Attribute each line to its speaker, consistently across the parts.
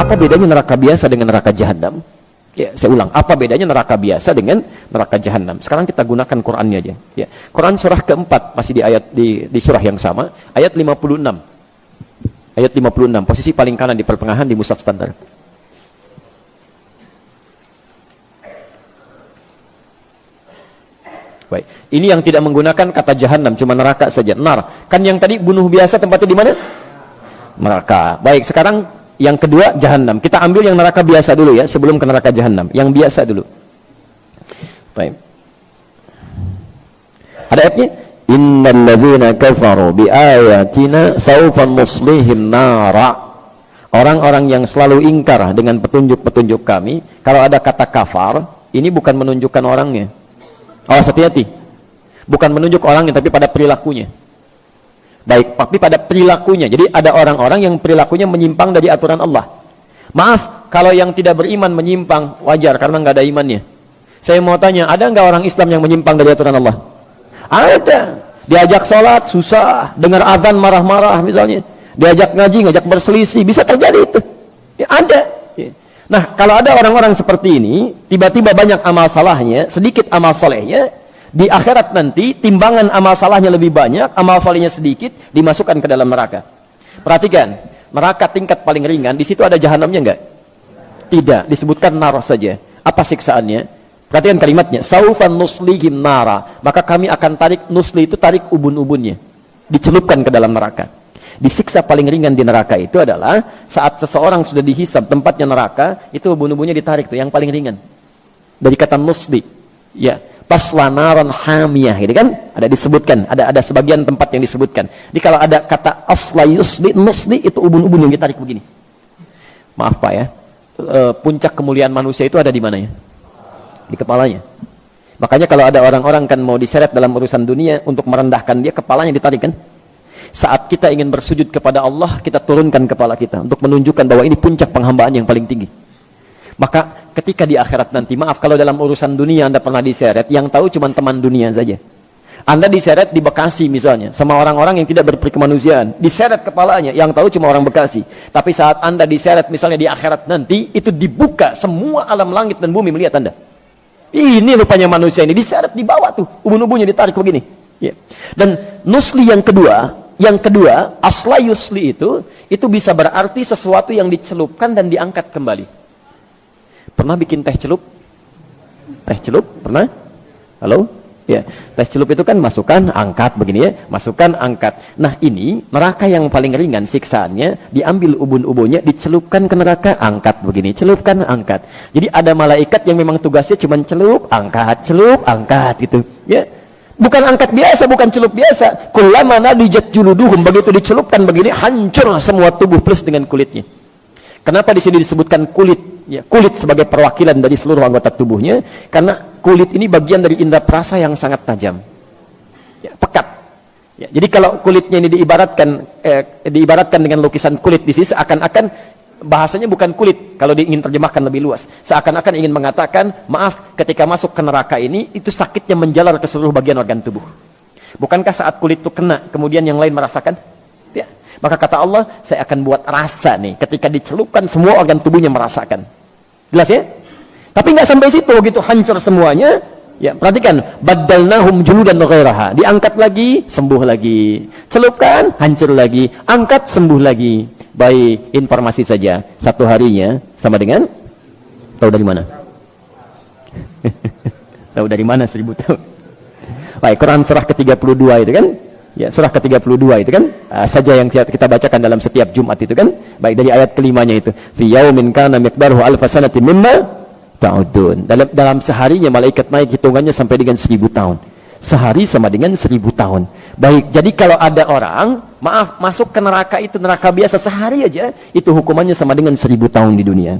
Speaker 1: Apa bedanya neraka biasa dengan neraka jahanam? Ya, saya ulang, apa bedanya neraka biasa dengan neraka jahanam? Sekarang kita gunakan Qur'annya aja. Ya, Quran surah keempat, masih di ayat di surah yang sama, ayat 56. Ayat 56, posisi paling kanan di pertengahan di mushaf standar. Baik, ini yang tidak menggunakan kata jahanam, cuma neraka saja. Nar. Kan yang tadi bunuh biasa tempatnya di mana? Neraka. Baik, sekarang yang kedua jahanam. Kita ambil yang neraka biasa dulu ya, sebelum ke neraka jahanam. Yang biasa dulu. Baik. Ada ayatnya? Innal ladzina kafaru biayatina sawfa nuslihim nara. Orang-orang yang selalu ingkar dengan petunjuk-petunjuk kami, kalau ada kata kafar, ini bukan menunjukkan orangnya. Awas, hati-hati. Bukan menunjuk orangnya, tapi pada perilakunya. Baik, tapi pada perilakunya. Jadi ada orang-orang yang perilakunya menyimpang dari aturan Allah. Maaf, kalau yang tidak beriman menyimpang, wajar karena nggak ada imannya. Saya mau tanya, ada nggak orang Islam yang menyimpang dari aturan Allah? Ada. Diajak sholat, susah. Dengar azan, marah-marah misalnya. Diajak ngaji, ngajak berselisih. Bisa terjadi itu. Ya, ada. Nah, kalau ada orang-orang seperti ini, tiba-tiba banyak amal salahnya, sedikit amal solehnya, di akhirat nanti, timbangan amal salahnya lebih banyak, amal solehnya sedikit, dimasukkan ke dalam neraka. Perhatikan, neraka tingkat paling ringan, di situ ada jahanamnya enggak? Tidak, disebutkan nar saja. Apa siksaannya? Perhatikan kalimatnya, saufan nuslihim nara, maka kami akan tarik, nusli itu tarik ubun-ubunnya, dicelupkan ke dalam neraka. Disiksa paling ringan di neraka itu adalah saat seseorang sudah dihisab tempatnya neraka, itu ubun-ubunnya ditarik tuh yang paling ringan. Dari kata nusli. Ya, tasla naran hamiyah gitu kan? Ada disebutkan, ada sebagian tempat yang disebutkan. Jadi kalau ada kata asla yusli, nusli itu ubun-ubun yang ditarik begini. Maaf Pak ya. Puncak kemuliaan manusia itu ada di mana ya? Di kepalanya. Makanya kalau ada orang-orang kan mau diseret dalam urusan dunia untuk merendahkan dia, kepalanya ditarik kan? Saat kita ingin bersujud kepada Allah, kita turunkan kepala kita untuk menunjukkan bahwa ini puncak penghambaan yang paling tinggi. Maka ketika di akhirat nanti, maaf kalau dalam urusan dunia Anda pernah diseret, yang tahu cuma teman dunia saja. Anda diseret di Bekasi misalnya, sama orang-orang yang tidak berperikemanusiaan, diseret kepalanya, yang tahu cuma orang Bekasi. Tapi saat Anda diseret misalnya di akhirat nanti, itu dibuka, semua alam langit dan bumi melihat Anda. Ini rupanya manusia ini, diseret di bawah tuh, ubun-ubunnya ditarik begini. Ya. Dan nusli yang kedua, asla yusli itu bisa berarti sesuatu yang dicelupkan dan diangkat kembali. Pernah bikin teh celup? Teh celup? Pernah? Halo? Ya, teh celup itu kan masukkan, angkat begini ya, masukkan, angkat. Nah ini neraka yang paling ringan siksaannya, diambil ubun-ubunnya, dicelupkan ke neraka, angkat begini, celupkan, angkat. Jadi ada malaikat yang memang tugasnya cuma celup, angkat gitu. Ya. Bukan angkat biasa, bukan celup biasa. Kullama nadijat juluduhum, begitu dicelupkan begini, hancur semua tubuh plus dengan kulitnya. Kenapa di sini disebutkan kulit? Ya, kulit sebagai perwakilan dari seluruh anggota tubuhnya, karena kulit ini bagian dari indera perasa yang sangat tajam. Ya, pekat. Ya, jadi kalau kulitnya ini diibaratkan dengan lukisan kulit di sini, seakan-akan bahasanya bukan kulit kalau ingin terjemahkan lebih luas, seakan-akan ingin mengatakan maaf ketika masuk ke neraka ini itu sakitnya menjalar ke seluruh bagian organ tubuh. Bukankah saat kulit itu kena kemudian yang lain merasakan? Ya. Maka kata Allah, saya akan buat rasa nih ketika dicelupkan semua organ tubuhnya merasakan. Jelas ya? Tapi nggak sampai situ, begitu hancur semuanya. Ya, perhatikan, baddalnahum juludan ghairaha, diangkat lagi, sembuh lagi, celupkan, hancur lagi, angkat, sembuh lagi. Baik, informasi saja, satu harinya sama dengan, tahu dari mana? Tahu dari mana 1000 tahun? Baik, Quran surah ke-32 itu kan? Ya, surah ke-32 itu kan? Saja yang kita bacakan dalam setiap Jumat itu kan? Baik, dari ayat kelimanya itu. Fi yaumin kana miqdaruhu alfa sanatin mimma ta'udun. Dalam seharinya malaikat naik hitungannya sampai dengan 1000 tahun. Sehari sama dengan 1000 tahun. Baik, jadi kalau ada orang, maaf, masuk ke neraka itu neraka biasa sehari aja, itu hukumannya sama dengan 1000 tahun di dunia.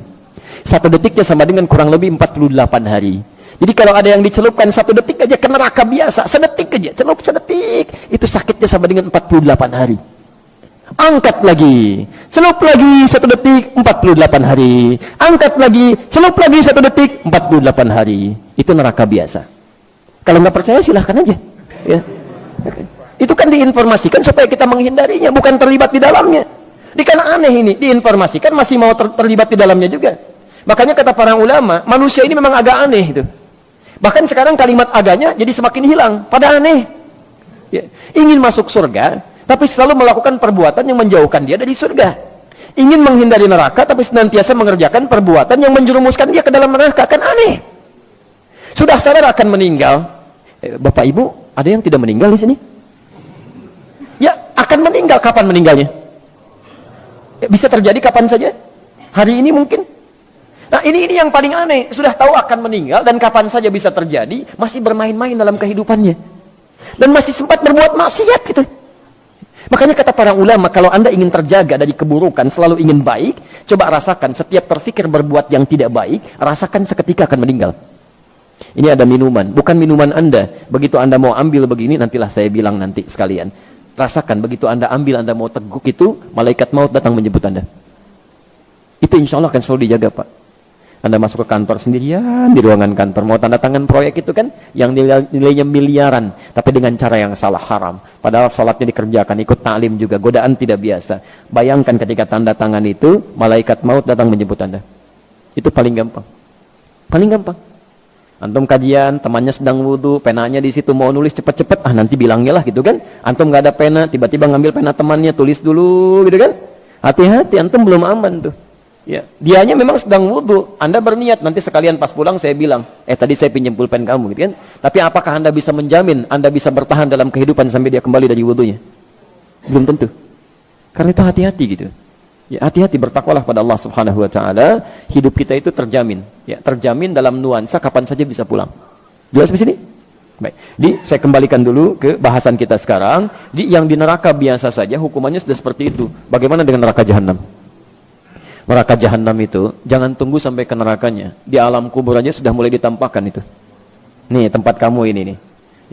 Speaker 1: Satu detiknya sama dengan kurang lebih 48 hari. Jadi kalau ada yang dicelupkan 1 detik aja ke neraka biasa, sedetik aja, celup sedetik, itu sakitnya sama dengan 48 hari. Angkat lagi, celup lagi 1 detik, 48 hari. Angkat lagi, celup lagi 1 detik, 48 hari. Itu neraka biasa. Kalau nggak percaya silahkan aja. Ya. Itu kan diinformasikan supaya kita menghindarinya, bukan terlibat di dalamnya. Ini kan aneh ini, diinformasikan masih mau terlibat di dalamnya juga. Makanya kata para ulama, manusia ini memang agak aneh itu. Bahkan sekarang kalimat agaknya jadi semakin hilang, pada aneh. Ya. Ingin masuk surga, tapi selalu melakukan perbuatan yang menjauhkan dia dari surga. Ingin menghindari neraka, tapi senantiasa mengerjakan perbuatan yang menjerumuskan dia ke dalam neraka. Kan aneh. Sudah sadar akan meninggal. Bapak Ibu, ada yang tidak meninggal di sini? Ya, akan meninggal. Kapan meninggalnya? Ya, bisa terjadi kapan saja. Hari ini mungkin. Nah, ini yang paling aneh. Sudah tahu akan meninggal dan kapan saja bisa terjadi, masih bermain-main dalam kehidupannya. Dan masih sempat berbuat maksiat gitu. Makanya kata para ulama, kalau Anda ingin terjaga dari keburukan, selalu ingin baik, coba rasakan setiap terfikir berbuat yang tidak baik, rasakan seketika akan meninggal. Ini ada minuman, bukan minuman Anda. Begitu Anda mau ambil begini, nantilah saya bilang nanti sekalian. Rasakan, begitu Anda ambil, Anda mau teguk itu, malaikat maut datang menjemput Anda. Itu insya Allah akan selalu dijaga, Pak. Anda masuk ke kantor sendirian, di ruangan kantor, mau tanda tangan proyek itu kan, yang nilainya miliaran, tapi dengan cara yang salah, haram. Padahal sholatnya dikerjakan, ikut ta'lim juga, godaan tidak biasa. Bayangkan ketika tanda tangan itu, malaikat maut datang menjemput Anda. Itu paling gampang. Paling gampang. Antum kajian, temannya sedang wudu, penanya di situ mau nulis cepet-cepet, nanti bilangnya lah gitu kan. Antum nggak ada pena, tiba-tiba ngambil pena temannya, tulis dulu gitu kan. Hati-hati, antum belum aman tuh. Ya, dianya memang sedang wudu, Anda berniat nanti sekalian pas pulang saya bilang, tadi saya pinjam pulpen kamu gitu kan. Tapi apakah Anda bisa menjamin Anda bisa bertahan dalam kehidupan sampai dia kembali dari wudunya? Belum tentu. Karena itu hati-hati gitu. Ya, hati-hati, bertakwalah pada Allah Subhanahu wa taala, hidup kita itu terjamin. Ya, terjamin dalam nuansa kapan saja bisa pulang. Jelas di sini? Baik. Saya kembalikan dulu ke bahasan kita sekarang. Yang di neraka biasa saja hukumannya sudah seperti itu. Bagaimana dengan neraka jahanam? Neraka jahanam itu jangan tunggu sampai ke nerakanya, di alam kubur aja sudah mulai ditampakkan itu. Nih tempat kamu ini nih.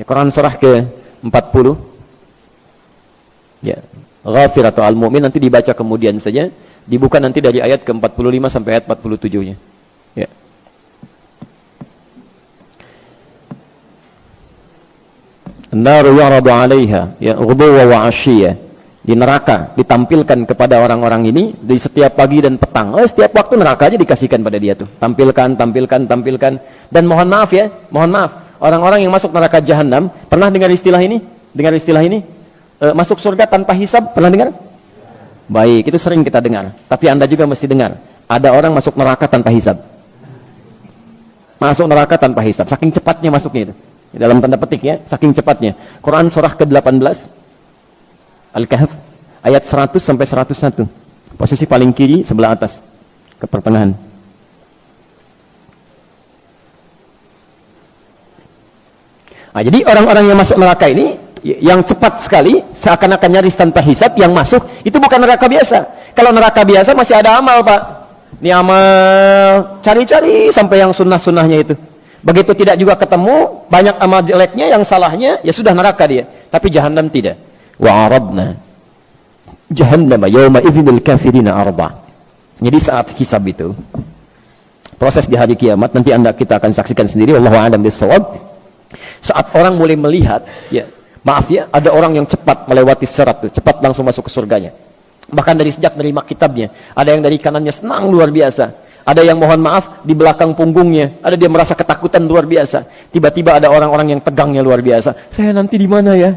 Speaker 1: Ya, Quran surah ke 40. Ya, Ghafir atau Al-Mu'min nanti dibaca kemudian saja, dibuka nanti dari ayat ke 45 sampai ayat 47-nya. Ya. An-naru yu'radu 'alaiha ya ghuduwwan wa 'ashiyya. Di neraka ditampilkan kepada orang-orang ini di setiap pagi dan petang. Setiap waktu neraka aja dikasihkan pada dia tuh. Tampilkan. Dan mohon maaf ya, orang-orang yang masuk neraka jahanam, pernah dengar istilah ini? Masuk surga tanpa hisab, pernah dengar? Baik, itu sering kita dengar. Tapi Anda juga mesti dengar. Ada orang masuk neraka tanpa hisab. Masuk neraka tanpa hisab, saking cepatnya masuknya itu. Dalam tanda petik ya, saking cepatnya. Quran surah ke-18 Al-Kahf ayat 100 sampai 101. Posisi paling kiri sebelah atas ke pertengahan. Jadi orang-orang yang masuk neraka ini yang cepat sekali seakan-akan nyaris tanpa hisab yang masuk itu bukan neraka biasa. Kalau neraka biasa masih ada amal, Pak. Ini amal cari-cari sampai yang sunnah-sunnahnya itu. Begitu tidak juga ketemu, banyak amal jeleknya yang salahnya, ya sudah neraka dia. Tapi jahanam tidak. Wa aradna jahannama yawma idzil kafirina arba. Jadi saat hisab itu, proses di hari kiamat nanti kita akan saksikan sendiri, wallahu a'lam bissawab. Saat orang mulai melihat, ya, maaf ya, ada orang yang cepat melewati sirat tuh, cepat langsung masuk ke surganya. Bahkan dari sejak nerima kitabnya, ada yang dari kanannya senang luar biasa. Ada yang mohon maaf di belakang punggungnya, ada dia merasa ketakutan luar biasa. Tiba-tiba ada orang-orang yang tegangnya luar biasa. Saya nanti di mana ya?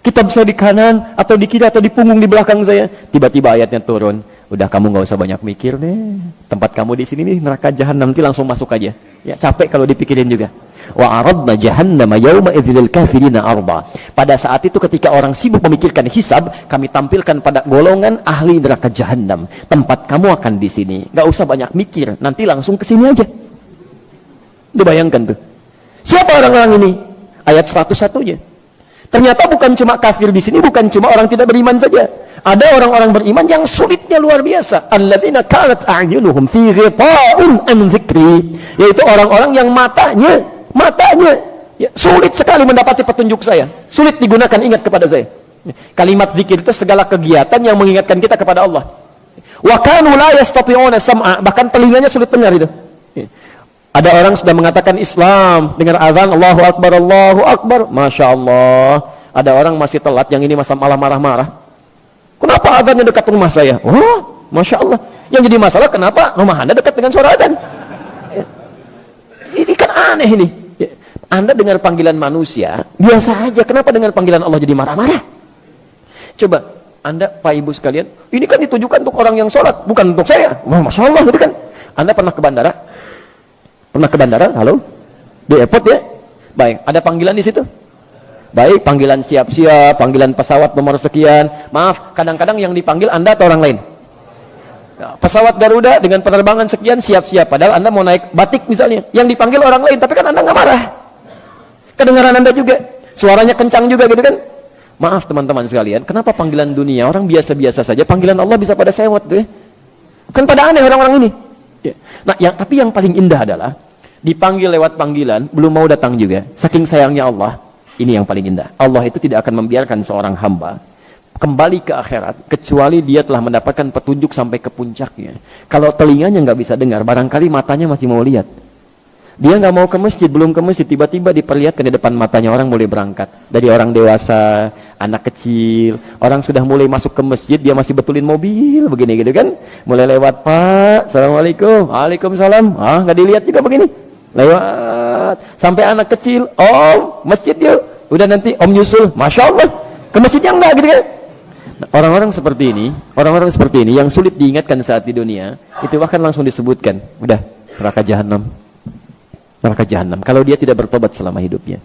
Speaker 1: Kitab saya di kanan, atau di kiri, atau di punggung di belakang saya. Tiba-tiba ayatnya turun. Udah, kamu nggak usah banyak mikir deh. Tempat kamu di sini nih neraka jahanam, nanti langsung masuk aja. Ya, capek kalau dipikirin juga. Wa aradna jahannama yawma idzil kafirina arba. Pada saat itu ketika orang sibuk memikirkan hisab, kami tampilkan pada golongan ahli neraka jahanam. Tempat kamu akan di sini. Nggak usah banyak mikir, nanti langsung ke sini aja. Udah bayangkan tuh. Siapa orang-orang ini? Ayat 101-nya. Ternyata bukan cuma kafir di sini, bukan cuma orang tidak beriman saja. Ada orang-orang beriman yang sulitnya luar biasa. Alladzina kanat a'yunuhum fi ghita'in an dzikri, yaitu orang-orang yang matanya ya, sulit sekali mendapati petunjuk saya. Sulit digunakan ingat kepada saya. Kalimat zikir itu segala kegiatan yang mengingatkan kita kepada Allah. Wa kanu la yastati'una sam'a, bahkan telinganya sulit dengar itu. Ada orang sudah mengatakan Islam, dengar azan Allahu Akbar, Masya Allah. Ada orang masih telat, yang ini malah marah-marah. Kenapa adzannya dekat rumah saya? Oh, Masya Allah. Yang jadi masalah kenapa rumah Anda dekat dengan suara adzan? Ya. Ini kan aneh ini. Ya. Anda dengar panggilan manusia, biasa aja. Kenapa dengar panggilan Allah jadi marah-marah? Coba, Anda, Pak Ibu sekalian, ini kan ditujukan untuk orang yang sholat, bukan untuk saya. Wah, Masya Allah, gitu kan. Anda pernah ke bandara? Pernah ke bandara? Halo? Di airport ya? Baik, ada panggilan di situ? Baik, panggilan siap-siap, panggilan pesawat nomor sekian. Maaf, kadang-kadang yang dipanggil Anda atau orang lain? Pesawat Garuda dengan penerbangan sekian siap-siap, padahal Anda mau naik batik misalnya, yang dipanggil orang lain, tapi kan Anda nggak marah. Kedengaran Anda juga, suaranya kencang juga gitu kan. Maaf teman-teman sekalian, kenapa panggilan dunia orang biasa-biasa saja, panggilan Allah bisa pada sewot tuh ya? Kan pada aneh orang-orang ini ya. Nah, tapi yang paling indah adalah dipanggil lewat panggilan, belum mau datang juga, saking sayangnya Allah. Ini yang paling indah, Allah itu tidak akan membiarkan seorang hamba kembali ke akhirat kecuali dia telah mendapatkan petunjuk sampai ke puncaknya. Kalau telinganya nggak bisa dengar, barangkali matanya masih mau lihat. Dia nggak mau ke masjid, belum ke masjid, tiba-tiba diperlihatkan di depan matanya orang mulai berangkat. Dari orang dewasa, anak kecil, orang sudah mulai masuk ke masjid, dia masih betulin mobil, begini gitu kan. Mulai lewat, Pak, Assalamualaikum, Waalaikumsalam. Ah, nggak dilihat juga begini. Lewat, sampai anak kecil, Om, masjid yuk. Udah nanti Om nyusul, Masya Allah, ke masjidnya enggak gitu kan. Orang-orang seperti ini yang sulit diingatkan saat di dunia, itu bahkan langsung disebutkan, udah neraka jahanam. Neraka jahanam kalau dia tidak bertobat selama hidupnya.